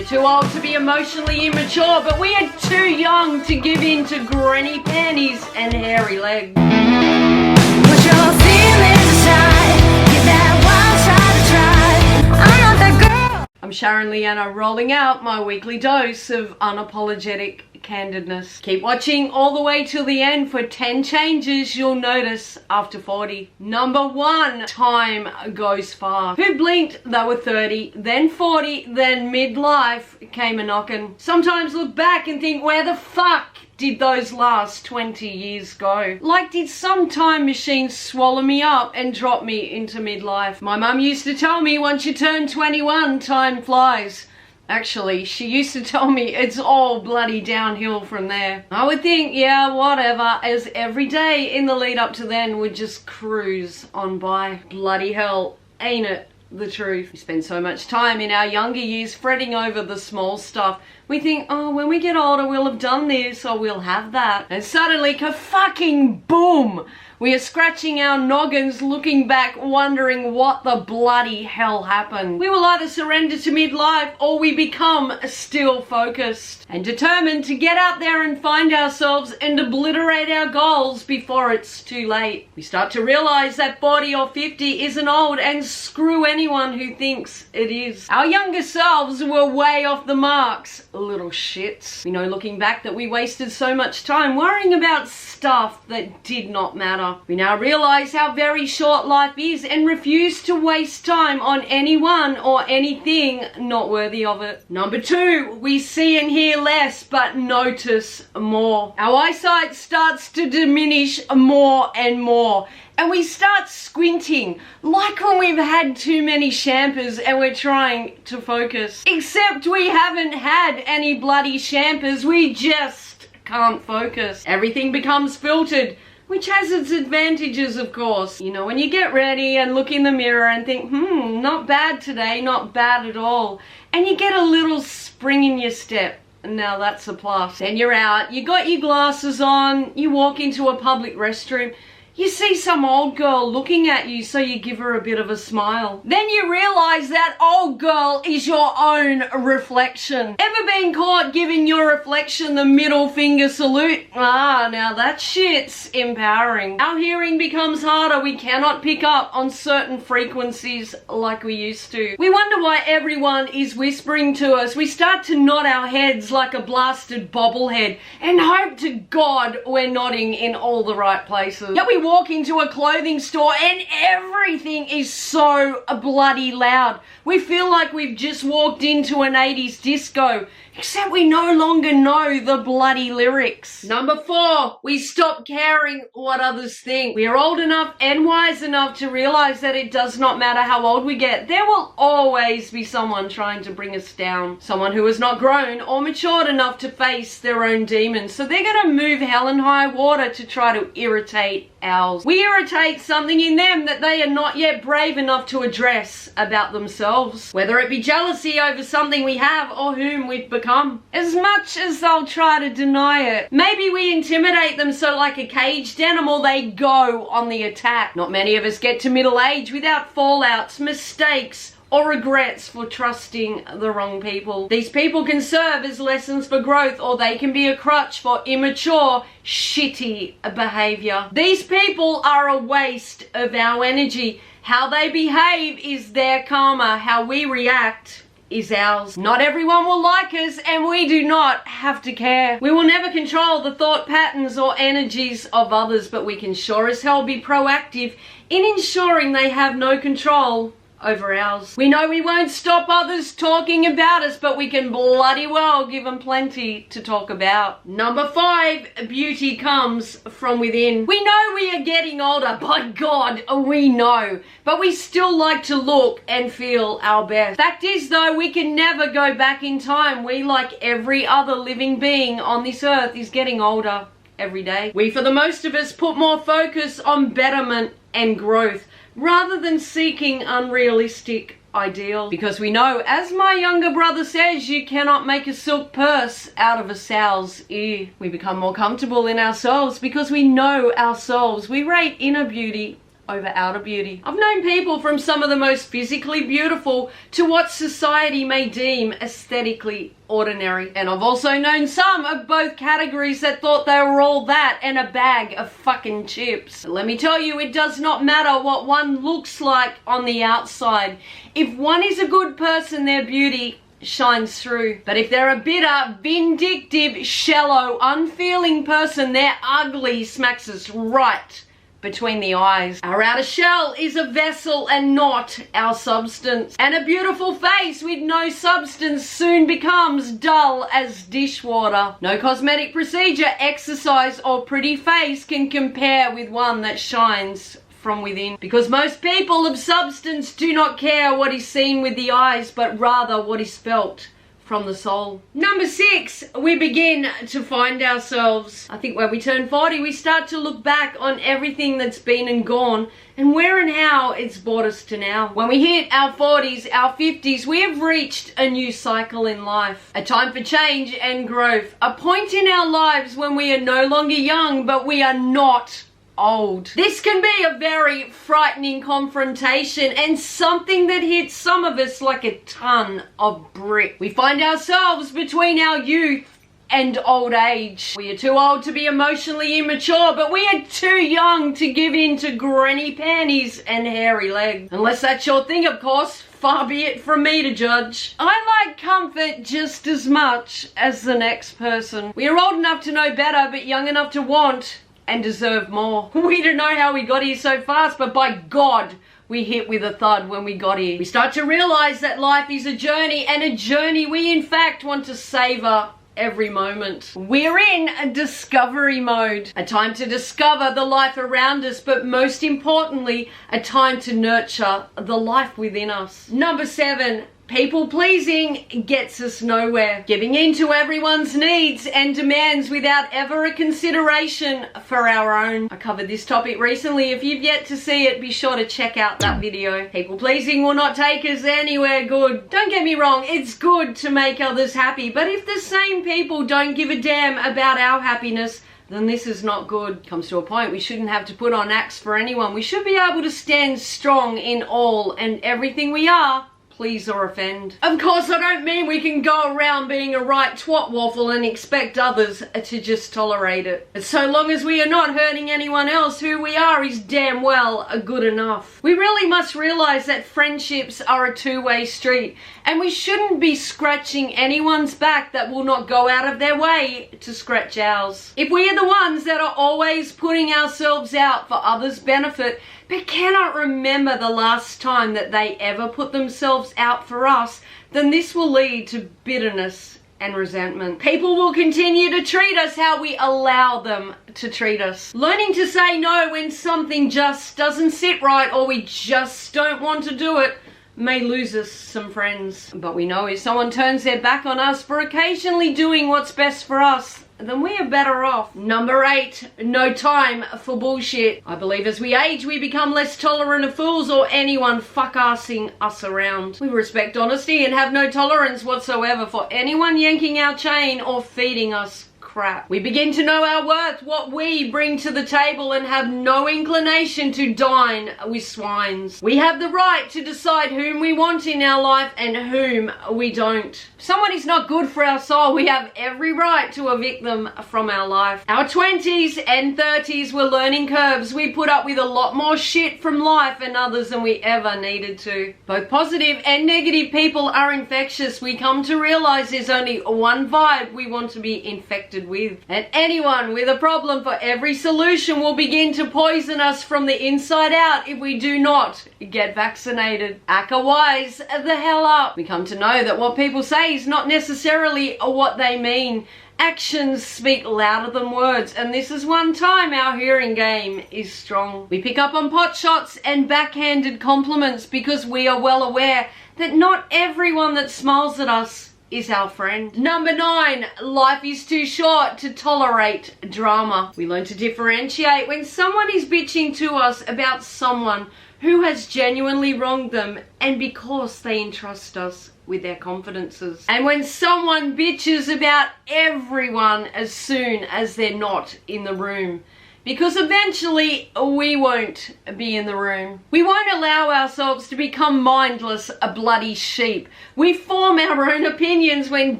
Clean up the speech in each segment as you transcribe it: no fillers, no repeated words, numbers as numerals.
too old to be emotionally immature, but we are too young to give in to granny panties and hairy legs. Put your feelings aside, give that wild side a try. I'm not that girl. I'm Sharon Leanna, rolling out my weekly dose of unapologetic candidness. Keep watching all the way till the end for 10 changes you'll notice after 40. Number 1, time goes fast. Who blinked they were 30, then 40, then midlife came a-knockin'. Sometimes look back and think, where the fuck did those last 20 years go? Like, did some time machine swallow me up and drop me into midlife? My mum used to tell me once you turn 21, time flies. Actually, she used to tell me it's all bloody downhill from there. I would think, yeah, whatever, as every day in the lead up to then would just cruise on by. Bloody hell, ain't it the truth? We spend so much time in our younger years fretting over the small stuff. We think, oh, when we get older, we'll have done this or we'll have that. And suddenly, ka-fucking boom! We are scratching our noggins, looking back, wondering what the bloody hell happened. We will either surrender to midlife or we become still focused and determined to get out there and find ourselves and obliterate our goals before it's too late. We start to realize that 40 or 50 isn't old, and screw anyone who thinks it is. Our younger selves were way off the marks, little shits. We know looking back that we wasted so much time worrying about stuff that did not matter. We now realize how very short life is and refuse to waste time on anyone or anything not worthy of it. Number 2, we see and hear less but notice more. Our eyesight starts to diminish more and more, and we start squinting like when we've had too many champers and we're trying to focus. Except we haven't had any bloody champers, we just can't focus. Everything becomes filtered, which has its advantages, of course. You know, when you get ready and look in the mirror and think, not bad today, not bad at all, and you get a little spring in your step, now that's a plus. Then you're out, you got your glasses on, you walk into a public restroom, you see some old girl looking at you, so you give her a bit of a smile. Then you realize that old girl is your own reflection. Ever been caught giving your reflection the middle finger salute? Now that shit's empowering. Our hearing becomes harder. We cannot pick up on certain frequencies like we used to. We wonder why everyone is whispering to us. We start to nod our heads like a blasted bobblehead and hope to God we're nodding in all the right places. Yet we walk into a clothing store and everything is so bloody loud. We feel like we've just walked into an 80s disco, except we no longer know the bloody lyrics. Number 4, we stop caring what others think. We are old enough and wise enough to realize that it does not matter how old we get. There will always be someone trying to bring us down. Someone who has not grown or matured enough to face their own demons. So they're going to move hell and high water to try to irritate ours. We irritate something in them that they are not yet brave enough to address about themselves. Whether it be jealousy over something we have or whom we've become. As much as they'll try to deny it. Maybe we intimidate them so like a caged animal they go on the attack. Not many of us get to middle age without fallouts, mistakes, or regrets for trusting the wrong people. These people can serve as lessons for growth, or they can be a crutch for immature, shitty behavior. These people are a waste of our energy. How they behave is their karma. How we react is ours. Not everyone will like us, and we do not have to care. We will never control the thought patterns or energies of others, but we can sure as hell be proactive in ensuring they have no control over ours. We know we won't stop others talking about us, but we can bloody well give them plenty to talk about. Number 5, beauty comes from within. We know we are getting older, by God, we know, but we still like to look and feel our best. Fact is though, we can never go back in time. We, like every other living being on this earth, is getting older every day. We, for the most of us, put more focus on betterment and growth rather than seeking unrealistic ideals. Because we know, as my younger brother says, you cannot make a silk purse out of a sow's ear. We become more comfortable in ourselves because we know ourselves. We rate inner beauty over outer beauty. I've known people from some of the most physically beautiful to what society may deem aesthetically ordinary. And I've also known some of both categories that thought they were all that and a bag of fucking chips. But let me tell you, it does not matter what one looks like on the outside. If one is a good person, their beauty shines through. But if they're a bitter, vindictive, shallow, unfeeling person, their ugly smacks us right between the eyes. Our outer shell is a vessel and not our substance. And a beautiful face with no substance soon becomes dull as dishwater. No cosmetic procedure, exercise, or pretty face can compare with one that shines from within. Because most people of substance do not care what is seen with the eyes, but rather what is felt from the soul. Number 6, we begin to find ourselves. I think when we turn 40, we start to look back on everything that's been and gone and where and how it's brought us to now. When we hit our 40s, our 50s, we have reached a new cycle in life. A time for change and growth. A point in our lives when we are no longer young, but we are not old. This can be a very frightening confrontation and something that hits some of us like a ton of brick. We find ourselves between our youth and old age. We are too old to be emotionally immature, but we are too young to give in to granny panties and hairy legs. Unless that's your thing, of course. Far be it from me to judge. I like comfort just as much as the next person. We are old enough to know better, but young enough to want and deserve more. We don't know how we got here so fast, but by God, we hit with a thud when we got here. We start to realize that life is a journey, and a journey we in fact want to savor every moment. We're in a discovery mode. A time to discover the life around us, but most importantly, a time to nurture the life within us. Number 7, people pleasing gets us nowhere. Giving in to everyone's needs and demands without ever a consideration for our own. I covered this topic recently. If you've yet to see it, be sure to check out that video. People pleasing will not take us anywhere good. Don't get me wrong, it's good to make others happy, but if the same people don't give a damn about our happiness, then this is not good. Comes to a point we shouldn't have to put on acts for anyone. We should be able to stand strong in all and everything we are, please or offend. Of course, I don't mean we can go around being a right twat waffle and expect others to just tolerate it. But so long as we are not hurting anyone else, who we are is damn well good enough. We really must realize that friendships are a two-way street, and we shouldn't be scratching anyone's back that will not go out of their way to scratch ours. If we are the ones that are always putting ourselves out for others' benefit, but cannot remember the last time that they ever put themselves out for us, then this will lead to bitterness and resentment. People will continue to treat us how we allow them to treat us. Learning to say no when something just doesn't sit right or we just don't want to do it may lose us some friends. But we know if someone turns their back on us for occasionally doing what's best for us, then we are better off. Number 8, no time for bullshit. I believe as we age, we become less tolerant of fools or anyone fuck-assing us around. We respect honesty and have no tolerance whatsoever for anyone yanking our chain or feeding us crap. We begin to know our worth, what we bring to the table, and have no inclination to dine with swines. We have the right to decide whom we want in our life and whom we don't. If someone is not good for our soul, we have every right to evict them from our life. Our 20s and 30s were learning curves. We put up with a lot more shit from life and others than we ever needed to. Both positive and negative people are infectious. We come to realize there's only one vibe we want to be infected with. And anyone with a problem for every solution will begin to poison us from the inside out if we do not get vaccinated. Acca wise the hell up. We come to know that what people say is not necessarily what they mean. Actions speak louder than words, and this is one time our hearing game is strong. We pick up on pot shots and backhanded compliments because we are well aware that not everyone that smiles at us is our friend. Number 9, life is too short to tolerate drama. We learn to differentiate when someone is bitching to us about someone who has genuinely wronged them and because they entrust us with their confidences. And when someone bitches about everyone as soon as they're not in the room. because eventually we won't be in the room. We won't allow ourselves to become mindless, a bloody sheep. We form our own opinions when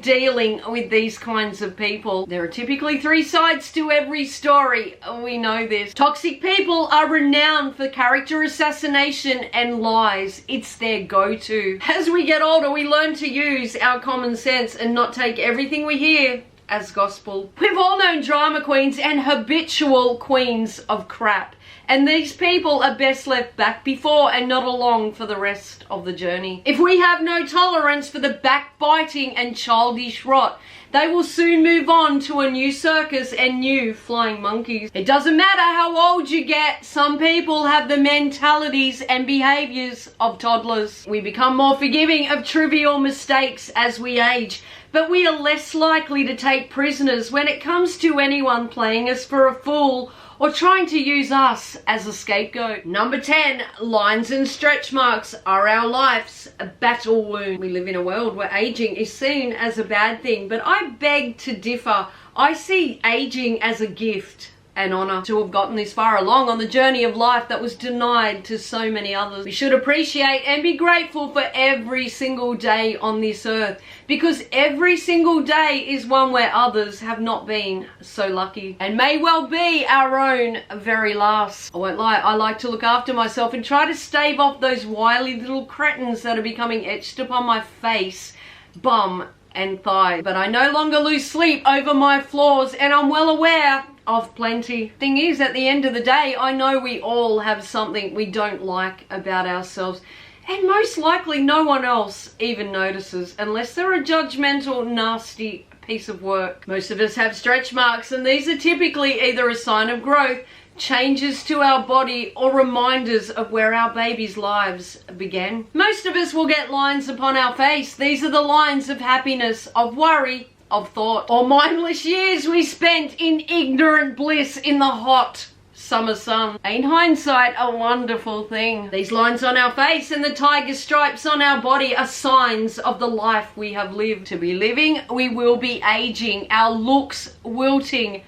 dealing with these kinds of people. There are typically 3 sides to every story. We know this. Toxic people are renowned for character assassination and lies. It's their go-to. As we get older, we learn to use our common sense and not take everything we hear as gospel. We've all known drama queens and habitual queens of crap, and these people are best left back before and not along for the rest of the journey. If we have no tolerance for the backbiting and childish rot, they will soon move on to a new circus and new flying monkeys. It doesn't matter how old you get, some people have the mentalities and behaviors of toddlers. We become more forgiving of trivial mistakes as we age, but we are less likely to take prisoners when it comes to anyone playing us for a fool or trying to use us as a scapegoat. Number 10, lines and stretch marks are our life's battle wound. We live in a world where aging is seen as a bad thing, but I beg to differ. I see aging as a gift. An honour to have gotten this far along on the journey of life that was denied to so many others. We should appreciate and be grateful for every single day on this earth, because every single day is one where others have not been so lucky and may well be our own very last. I won't lie, I like to look after myself and try to stave off those wily little cretins that are becoming etched upon my face, bum and thigh. But I no longer lose sleep over my flaws, and I'm well aware of plenty. Thing is, at the end of the day, I know we all have something we don't like about ourselves, and most likely no one else even notices unless they're a judgmental, nasty piece of work. Most of us have stretch marks, and these are typically either a sign of growth, changes to our body, or reminders of where our baby's lives began. Most of us will get lines upon our face. These are the lines of happiness, of worry, of thought, or mindless years we spent in ignorant bliss in the hot summer sun. Ain't hindsight a wonderful thing? These lines on our face and the tiger stripes on our body are signs of the life we have lived. To be living, we will be aging, our looks wilting,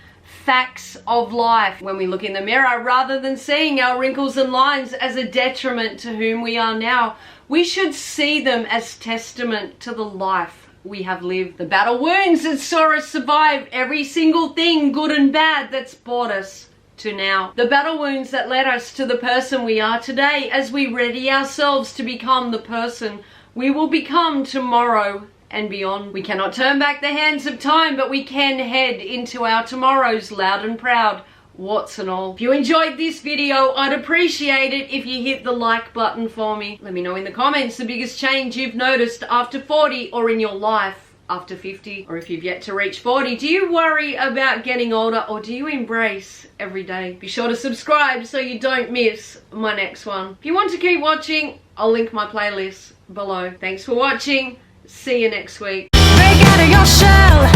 facts of life. When we look in the mirror, rather than seeing our wrinkles and lines as a detriment to whom we are now, we should see them as testament to the life we have lived. The battle wounds that saw us survive every single thing, good and bad, that's brought us to now. The battle wounds that led us to the person we are today, as we ready ourselves to become the person we will become tomorrow and beyond. We cannot turn back the hands of time, but we can head into our tomorrows loud and proud, warts and all. If you enjoyed this video, I'd appreciate it if you hit the like button for me. Let me know in the comments the biggest change you've noticed after 40 or in your life after 50. Or if you've yet to reach 40, do you worry about getting older, or do you embrace every day? Be sure to subscribe so you don't miss my next one. If you want to keep watching, I'll link my playlist below. Thanks for watching. See you next week. Break out of your shell.